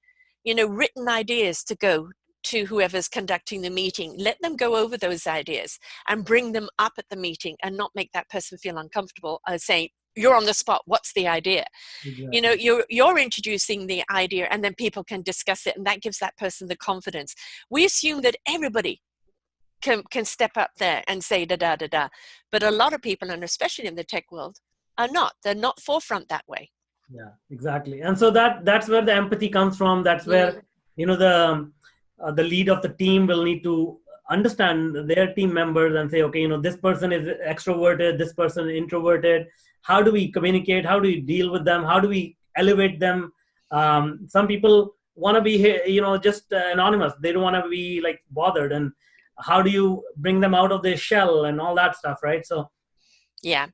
written ideas to go to whoever's conducting the meeting? Let them go over those ideas and bring them up at the meeting, and not make that person feel uncomfortable saying, you're on the spot, what's the idea? Exactly. You're introducing the idea, and then people can discuss it, and that gives that person the confidence. We assume that everybody can step up there and say da. But a lot of people, and especially in the tech world, they're not forefront that way. Yeah, exactly. And so that's where the empathy comes from. That's where the lead of the team will need to understand their team members and say, okay, this person is extroverted, this person is introverted. How do we communicate? How do we deal with them? How do we elevate them? Some people want to be just anonymous. They don't want to be like bothered. And how do you bring them out of their shell and all that stuff, right? So yeah,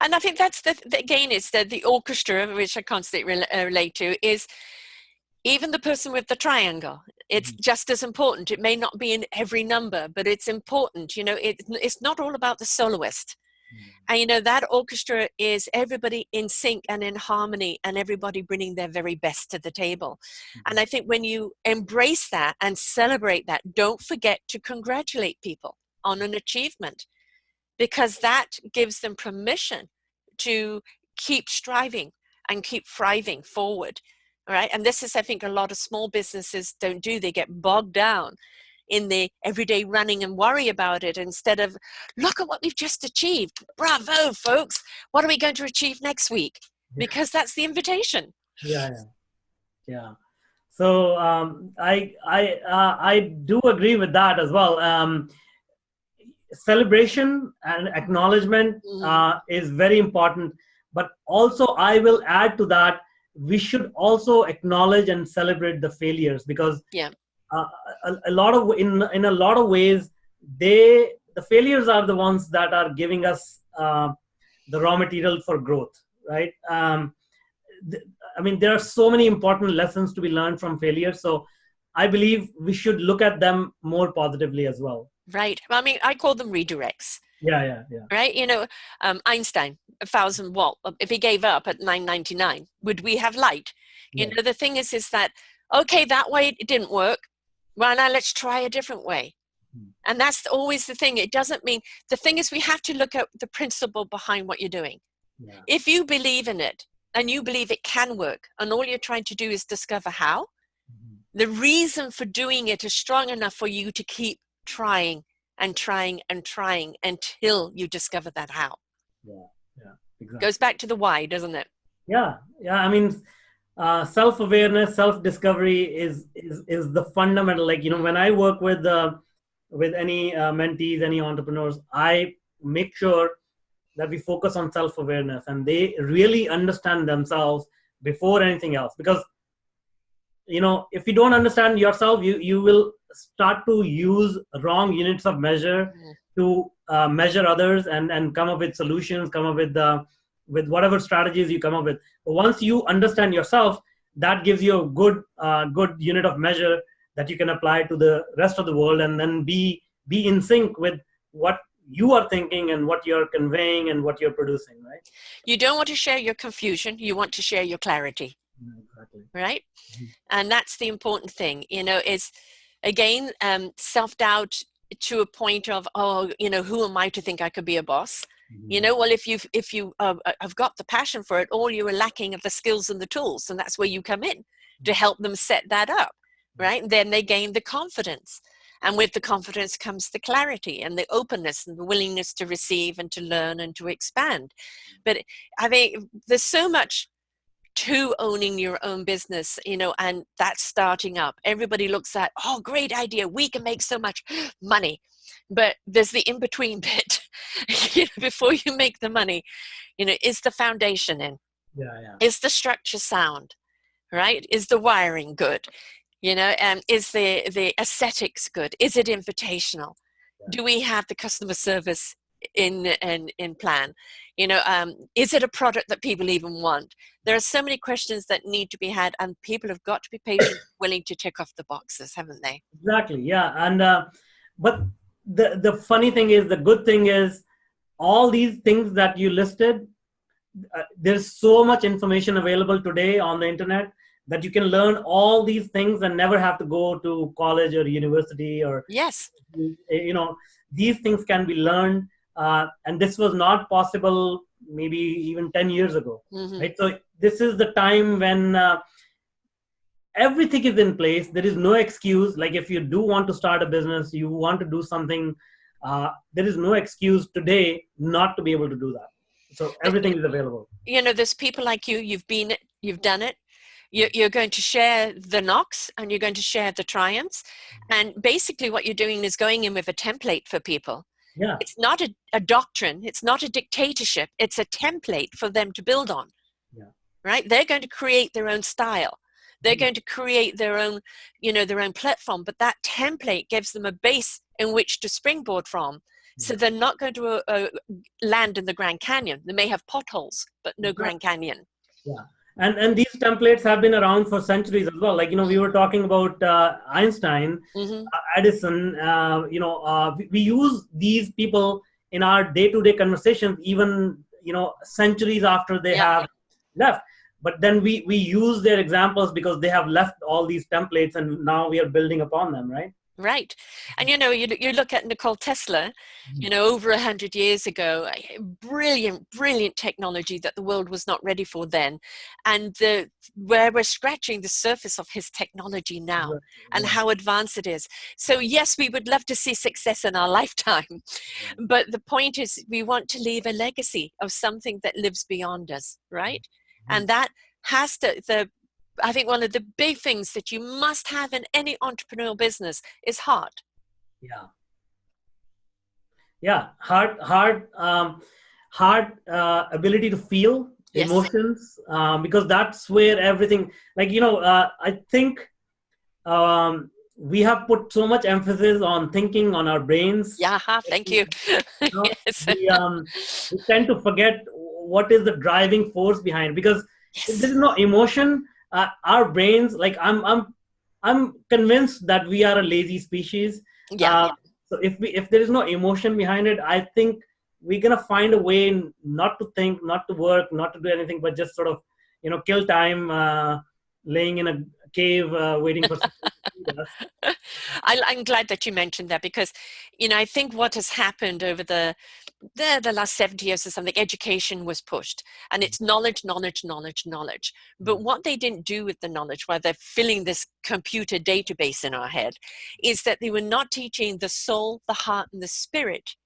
and I think that's again, it's the orchestra, which I constantly relate to, is even the person with the triangle. It's just as important. It may not be in every number, but it's important. It's not all about the soloist. And that orchestra is everybody in sync and in harmony, and everybody bringing their very best to the table. And I think when you embrace that and celebrate that, don't forget to congratulate people on an achievement, because that gives them permission to keep striving and keep thriving forward. All right. And this is, I think, a lot of small businesses don't do. They get bogged down in the everyday running and worry about it, instead of, look at what we've just achieved. Bravo, folks. What are we going to achieve next week? Because that's the invitation. Yeah. So I do agree with that as well. Celebration and acknowledgement is very important, but also I will add to that, we should also acknowledge and celebrate the failures, because a lot of in a lot of ways, the failures are the ones that are giving us the raw material for growth, right? I mean, there are so many important lessons to be learned from failure. So I believe we should look at them more positively as well. Right. I mean, I call them redirects. Yeah. Right. Einstein, 1,000 watt. If he gave up at 999, would we have light? The thing is that, okay, that way it didn't work. Well, now let's try a different way. And that's always the thing. It doesn't mean, the thing is, we have to look at the principle behind what you're doing. If you believe in it and you believe it can work, and all you're trying to do is discover how, the reason for doing it is strong enough for you to keep trying and trying and trying until you discover that how. Exactly. Goes back to the why, doesn't it? Yeah. I mean, self-awareness, self-discovery is the fundamental. Like, when I work with any mentees, any entrepreneurs, I make sure that we focus on self-awareness, and they really understand themselves before anything else. Because if you don't understand yourself, you will start to use wrong units of measure to measure others and come up with solutions, come up with whatever strategies you come up with. But once you understand yourself, that gives you a good unit of measure that you can apply to the rest of the world, and then be in sync with what you are thinking and what you're conveying and what you're producing, right? You don't want to share your confusion. You want to share your clarity. Exactly. Right? And that's the important thing, is, again, self-doubt to a point of, oh, who am I to think I could be a boss? Mhm. Well, if you have got the passion for it, all you are lacking are the skills and the tools, and that's where you come in to help them set that up, right? And then they gain the confidence, and with the confidence comes the clarity and the openness and the willingness to receive and to learn and to expand. But I mean, there's so much to owning your own business, and that's starting up. Everybody looks at, oh, great idea, we can make so much money. But there's the in-between bit. Before you make the money, is the foundation in? Yeah, yeah. Is the structure sound? Right? Is the wiring good? Is the aesthetics good? Is it invitational? Yeah. Do we have the customer service in plan? Is it a product that people even want? There are so many questions that need to be had, and people have got to be patient, willing to tick off the boxes, haven't they? Exactly. Yeah. And but the funny thing is, the good thing is, all these things that you listed, there's so much information available today on the internet that you can learn all these things and never have to go to college or university, or Yes. these things can be learned, and this was not possible maybe even 10 years ago. Mm-hmm. Right? So this is the time when everything is in place. There is no excuse. Like, if you do want to start a business, you want to do something, there is no excuse today not to be able to do that. So everything is available. There's people like you. You've done it. You're going to share the knocks, and you're going to share the triumphs. And basically what you're doing is going in with a template for people. Yeah. It's not a doctrine. It's not a dictatorship. It's a template for them to build on. Yeah. Right? They're going to create their own style. They're going to create their own, their own platform. But that template gives them a base in which to springboard from. So they're not going to land in the Grand Canyon. They may have potholes, but no Grand Canyon. Yeah. And these templates have been around for centuries as well. Like, we were talking about Einstein, Mm-hmm. Edison, we use these people in our day-to-day conversations, even, centuries after they have left. But then we use their examples because they have left all these templates, and now we are building upon them, right? Right. And, you look at Nikola Tesla, over 100 years ago, brilliant technology that the world was not ready for then. And where we're scratching the surface of his technology now, and how advanced it is. So yes, we would love to see success in our lifetime. But the point is, we want to leave a legacy of something that lives beyond us, right? And that has to, I think one of the big things that you must have in any entrepreneurial business is heart. Yeah. Yeah. Heart, ability to feel emotions, because that's where everything, like, I think we have put so much emphasis on thinking, on our brains. Yeah, thank you. Yes. We tend to forget what is the driving force behind it, because if there is no emotion, our brains, like, I'm convinced that we are a lazy species. So if there is no emotion behind it, I think we're gonna find a way not to think, not to work, not to do anything, but just sort of, kill time, laying in a cave, waiting for I'm glad that you mentioned that, because I think what has happened over the last 70 years or something, education was pushed, and it's knowledge. But what they didn't do with the knowledge, while they're filling this computer database in our head, is that they were not teaching the soul, the heart, and the spirit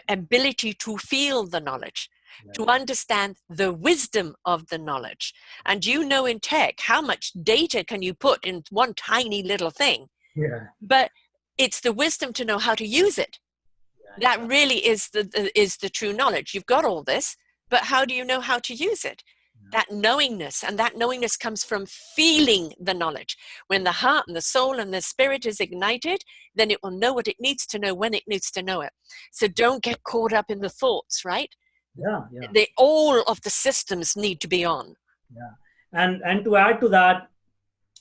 ability to feel the knowledge, to understand the wisdom of the knowledge. And in tech, how much data can you put in one tiny little thing? But it's the wisdom to know how to use it. That really is the true knowledge. You've got all this, but how do you know how to use it? That knowingness, and that knowingness comes from feeling the knowledge. When the heart and the soul and the spirit is ignited, then it will know what it needs to know when it needs to know it. So don't get caught up in the thoughts, right? All of the systems need to be on. And to add to that,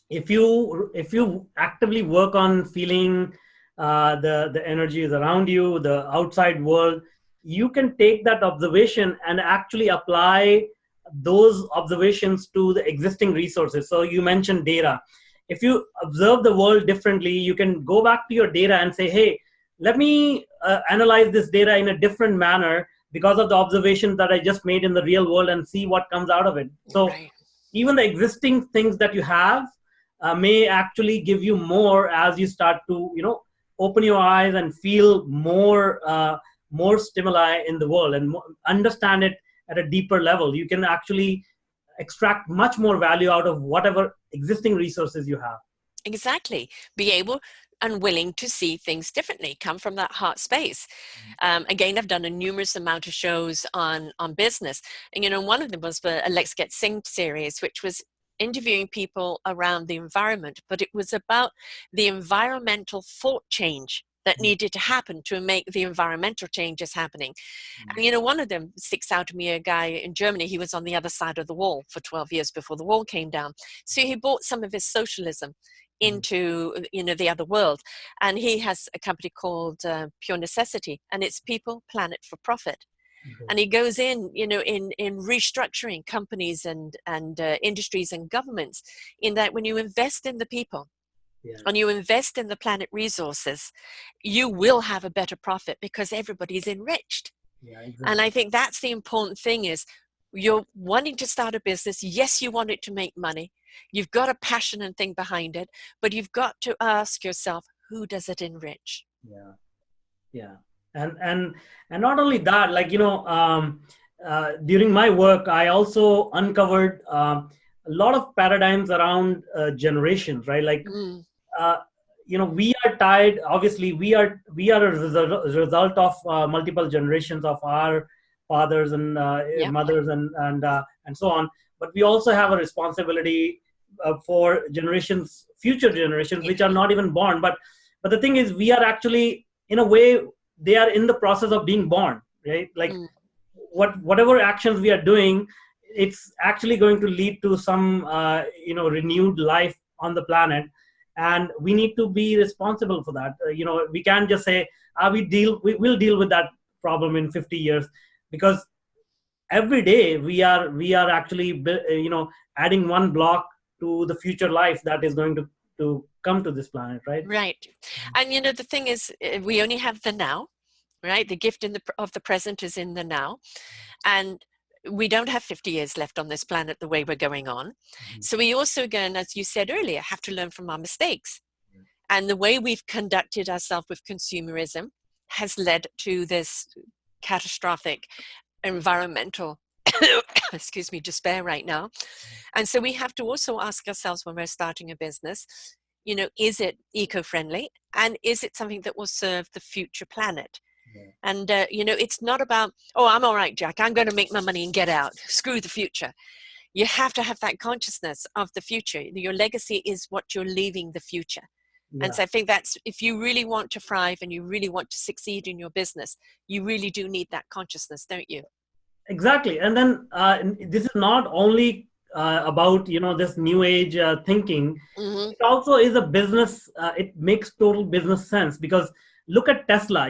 if you actively work on feeling the energies around you, the outside world, you can take that observation and actually apply those observations to the existing resources. So you mentioned data. If you observe the world differently, you can go back to your data and say, hey, let me analyze this data in a different manner because of the observations that I just made in the real world and see what comes out of it. So Right. even the existing things that you have may actually give you more as you start to, open your eyes and feel more stimuli in the world and understand it at a deeper level. You can actually extract much more value out of whatever existing resources you have. Exactly. Be able and willing to see things differently, come from that heart space. Again, I've done a numerous amount of shows on business, and one of them was the Let's Get Synced series, which was interviewing people around the environment, but it was about the environmental thought change that needed to happen to make the environmental changes happening. And one of them sticks out to me, a guy in Germany. He was on the other side of the wall for 12 years before the wall came down. So he brought some of his socialism into the other world, and he has a company called Pure Necessity, and it's people, planet for profit. And he goes in restructuring companies and industries and governments, in that when you invest in the people, and you invest in the planet resources, you will have a better profit because everybody's enriched. Exactly. And I think that's the important thing, is you're wanting to start a business. Yes, you want it to make money. You've got a passion and thing behind it, but you've got to ask yourself, who does it enrich? Yeah. And not only that, during my work, I also uncovered a lot of paradigms around generations, right? Uh, we are tied. Obviously, we are a result of multiple generations of our fathers and Yep. mothers and so on. But we also have a responsibility for future generations, which are not even born. But the thing is, we are actually, in a way, they are in the process of being born, right? Whatever actions we are doing, it's actually going to lead to some renewed life on the planet, and we need to be responsible for that. We can't just say, we will deal with that problem in 50 years, because every day we are actually adding one block to the future life that is going to come to this planet, right? Right. And the thing is, we only have the now, right? The gift of the present is in the now. And we don't have 50 years left on this planet the way we're going on. So we also, again, as you said earlier, have to learn from our mistakes. And the way we've conducted ourselves with consumerism has led to this catastrophic environmental excuse me, despair right now. And so we have to also ask ourselves, when we're starting a business, is it eco-friendly, and is it something that will serve the future planet? And it's not about, oh, I'm all right, Jack, I'm going to make my money and get out, screw the future. You have to have that consciousness of the future. Your legacy is what you're leaving the future. And so I think that's, if you really want to thrive and you really want to succeed in your business, you really do need that consciousness, don't you? Exactly. And then this is not only about this new age thinking. It also is a business. It makes total business sense, because look at Tesla.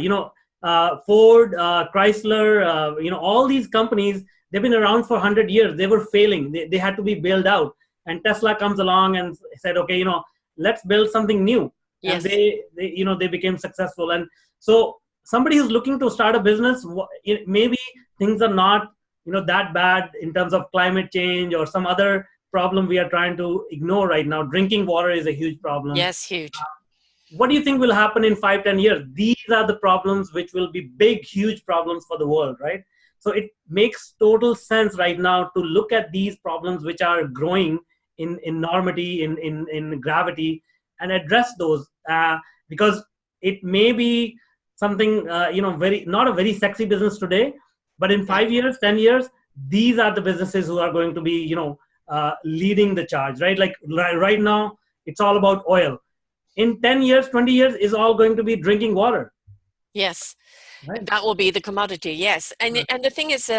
Ford, Chrysler. All these companies, they've been around for 100 years. They were failing. They had to be bailed out, and Tesla comes along and said, okay, let's build something new. Yes. And they became successful. And so somebody who's looking to start a business, maybe things are not that bad in terms of climate change or some other problem we are trying to ignore right now. Drinking water is a huge problem. Yes, huge. What do you think will happen in 5-10 years? These are the problems which will be big, huge problems for the world, right? So it makes total sense right now to look at these problems which are growing in enormity, in gravity, and address those, because it may be something very, not a very sexy business today, but in 5 years, 10 years, these are the businesses who are going to be leading the charge, right? Like right now, it's all about oil. In 10 years, 20 years, is all going to be drinking water. Yes, right? That will be the commodity. Yes, and the thing is,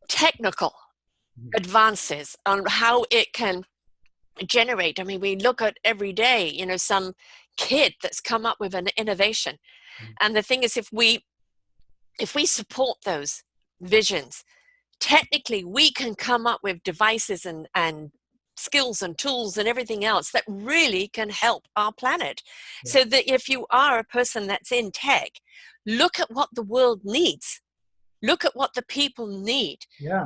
technical advances on how it can generate. I mean, we look at every day, some kid that's come up with an innovation, and the thing is, if we support those visions, technically we can come up with devices and skills and tools and everything else that really can help our planet. Yeah. So that if you are a person that's in tech, look at what the world needs. Look at what the people need,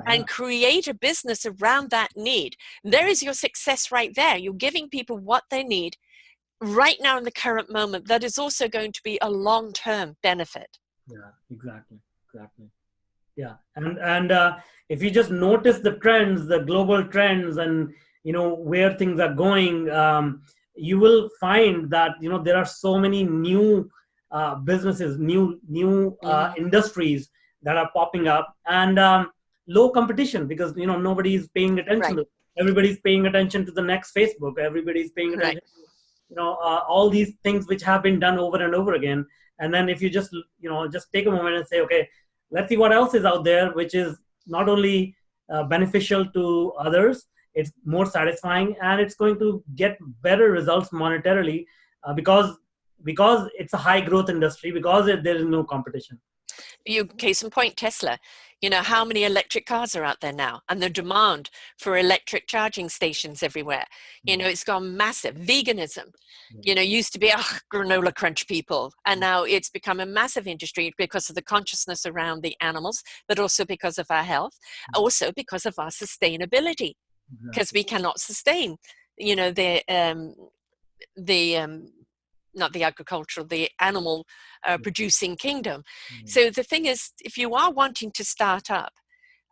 and create a business around that need. There is your success right there. You're giving people what they need right now in the current moment. That is also going to be a long-term benefit. Yeah, exactly. Yeah, and if you just notice the trends, the global trends, and where things are going, you will find that there are so many new businesses, new industries that are popping up, and low competition, because nobody's paying attention to. Everybody's paying attention to the next Facebook. Everybody's paying attention to all these things which have been done over and over again. And then if you just take a moment and say, okay, let's see what else is out there, which is not only beneficial to others, it's more satisfying, and it's going to get better results monetarily, because it's a high growth industry, because there is no competition. Case in point, Tesla. How many electric cars are out there now, and the demand for electric charging stations everywhere. It's gone massive. Veganism, used to be granola crunch people, and now it's become a massive industry because of the consciousness around the animals, but also because of our health, also because of our sustainability, because we cannot sustain, not the agricultural, the animal producing kingdom. So the thing is, if you are wanting to start up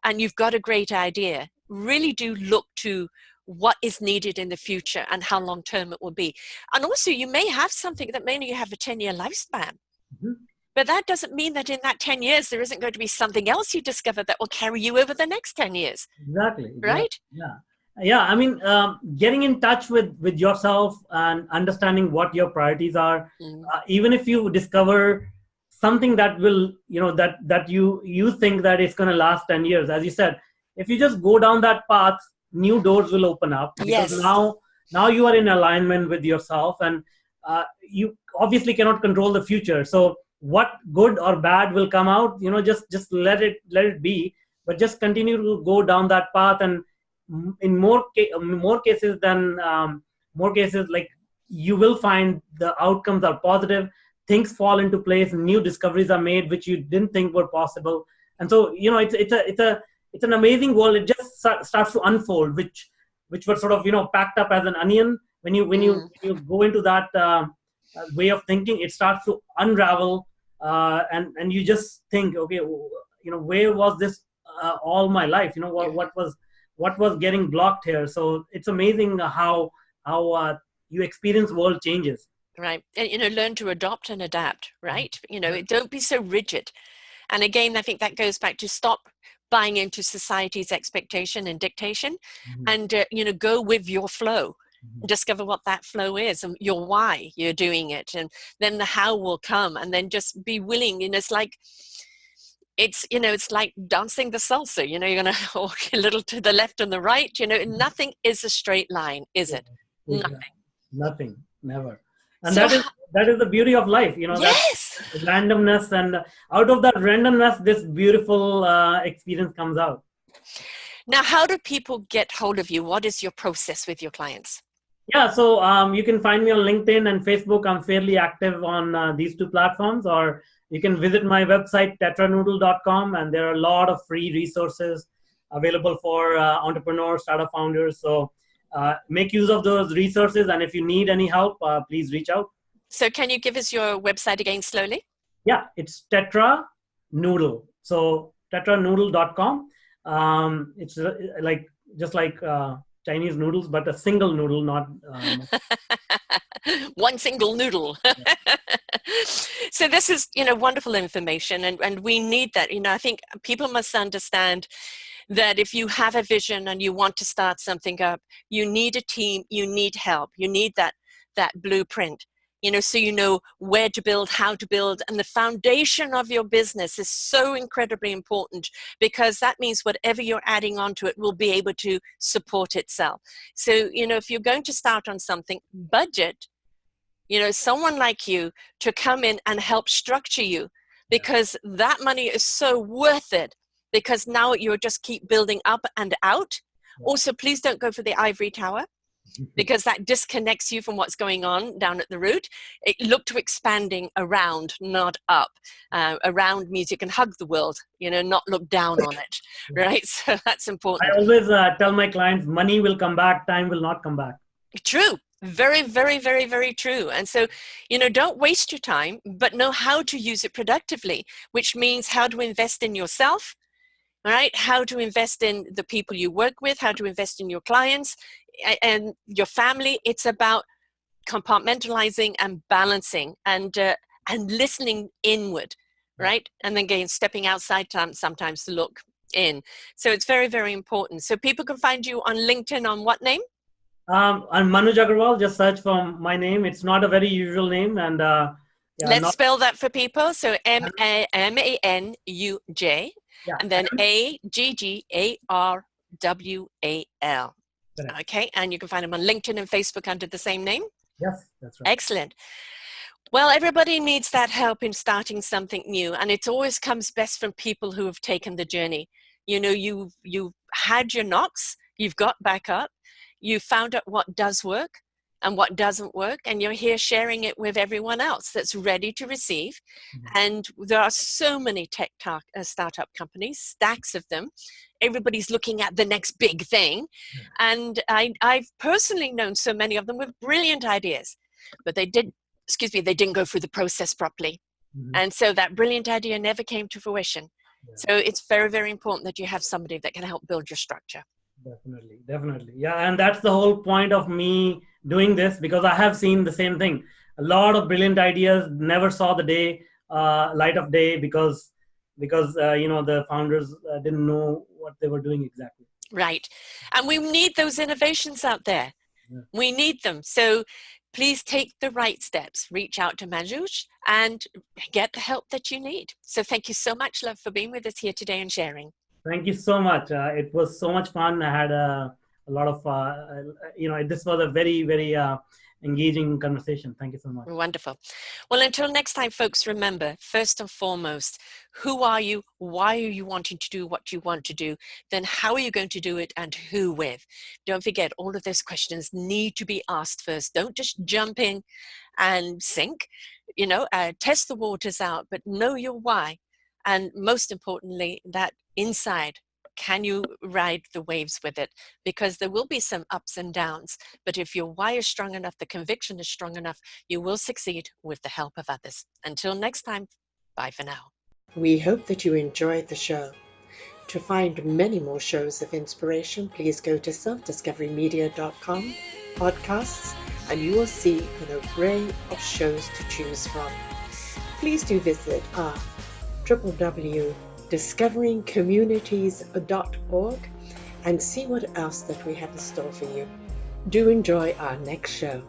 and you've got a great idea, really do look to what is needed in the future and how long term it will be. And also, you may have something that may only have a 10-year lifespan. But that doesn't mean that in that 10 years, there isn't going to be something else you discover that will carry you over the next 10 years. Exactly. Right? Yeah, I mean, getting in touch with yourself and understanding what your priorities are, even if you discover something that will, that you think that it's going to last 10 years, as you said, if you just go down that path, new doors will open up, because now you are in alignment with yourself, and you obviously cannot control the future. So what good or bad will come out, just let it be, but just continue to go down that path. And in more cases, like, you will find the outcomes are positive, things fall into place, new discoveries are made which you didn't think were possible. And so it's an amazing world. It just starts to unfold, which was sort of packed up as an onion. When you go into that way of thinking, it starts to unravel, and you just think, okay, where was this all my life? What was getting blocked here? So it's amazing how you experience world changes. Right. And, learn to adopt and adapt, right? Don't be so rigid. And again, I think that goes back to stop buying into society's expectation and dictation, and, go with your flow. Discover what that flow is and your why you're doing it. And then the how will come, and then just be willing. It's like dancing the salsa. You're going to walk a little to the left and the right. Nothing is a straight line, is it? Nothing, never. And so, that is the beauty of life. Yes. That randomness, and out of that randomness, this beautiful experience comes out. Now, how do people get hold of you? What is your process with your clients? Yeah, so you can find me on LinkedIn and Facebook. I'm fairly active on these two platforms, or you can visit my website, tetranoodle.com, and there are a lot of free resources available for entrepreneurs, startup founders. So make use of those resources, and if you need any help, please reach out. So can you give us your website again slowly? Yeah, it's Tetra Noodle. So tetranoodle.com. It's just like Chinese noodles, but a single noodle, not one single noodle. So this is, wonderful information, and we need that. I think people must understand that if you have a vision and you want to start something up, you need a team, you need help, you need that blueprint. So you know where to build, how to build, and the foundation of your business is so incredibly important, because that means whatever you're adding onto it will be able to support itself. So, if you're going to start on something, budget, someone like you to come in and help structure you, because that money is so worth it, because now you'll just keep building up and out Also, please don't go for the ivory tower, because that disconnects you from what's going on down at the root. Look to expanding around, not up. Around means you can hug the world, not look down on it, right? So that's important. I always tell my clients, money will come back, time will not come back. True. Very, very, very, very true. And so, don't waste your time, but know how to use it productively, which means how to invest in yourself, all right? How to invest in the people you work with, how to invest in your clients and your family. It's about compartmentalizing and balancing and listening inward, right? And then again, stepping outside sometimes to look in. So it's very, very important. So people can find you on LinkedIn on what name? I'm Manuj Agarwal. Just search for my name. It's not a very usual name, and let's spell that for people. So Manuj, and then Aggarwal. Okay, and you can find him on LinkedIn and Facebook under the same name. Yes, that's right. Excellent. Well, everybody needs that help in starting something new, and it always comes best from people who have taken the journey. You've had your knocks, you've got back up, you found out what does work and what doesn't work, and you're here sharing it with everyone else that's ready to receive. And there are so many tech startup companies, stacks of them. Everybody's looking at the next big thing. And I've personally known so many of them with brilliant ideas, but they didn't go through the process properly. And so that brilliant idea never came to fruition. So it's very, very important that you have somebody that can help build your structure. Definitely. Yeah, and that's the whole point of me doing this, because I have seen the same thing. A lot of brilliant ideas never saw the light of day because the founders didn't know what they were doing exactly. Right. And we need those innovations out there. We need them. So please take the right steps. Reach out to Manuj and get the help that you need. So thank you so much, love, for being with us here today and sharing. Thank you so much. It was so much fun. I had a lot of, this was a very, very engaging conversation. Thank you so much. Wonderful. Well, until next time, folks, remember, first and foremost, who are you? Why are you wanting to do what you want to do? Then how are you going to do it, and who with? Don't forget, all of those questions need to be asked first. Don't just jump in and sink. Test the waters out, but know your why. And most importantly, that inside, can you ride the waves with it? Because there will be some ups and downs, but if your why is strong enough, the conviction is strong enough, you will succeed with the help of others. Until next time, bye for now. We hope that you enjoyed the show. To find many more shows of inspiration, please go to selfdiscoverymedia.com podcasts, and you will see an array of shows to choose from. Please do visit our www.discoveringcommunities.org and see what else that we have in store for you. Do enjoy our next show.